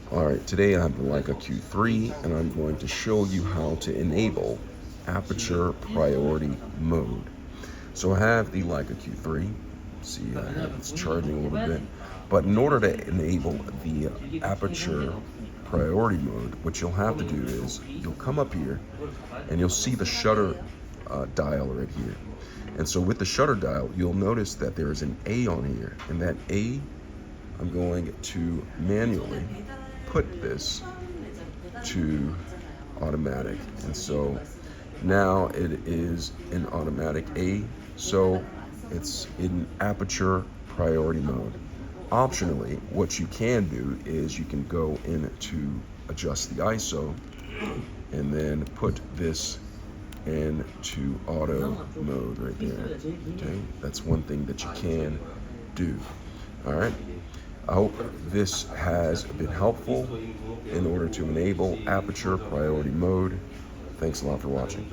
Alright, today I have the Leica Q3 and I'm going to show you how to enable Aperture Priority Mode. So I have the Leica Q3, see it's charging a little bit, but in order to enable the Aperture Priority Mode, what you'll have to do is you'll come up here and you'll see the shutter dial right here. And so with the shutter dial, you'll notice that there is an A on here, and that A, I'm going to manually put this to automatic, and so now it is in automatic A, so it's in aperture priority mode. Optionally, what you can do is you can go into adjust the ISO and then put this into auto mode right there. Okay, that's one thing that you can do. All right, I hope this has been helpful in order to enable aperture priority mode. Thanks a lot for watching.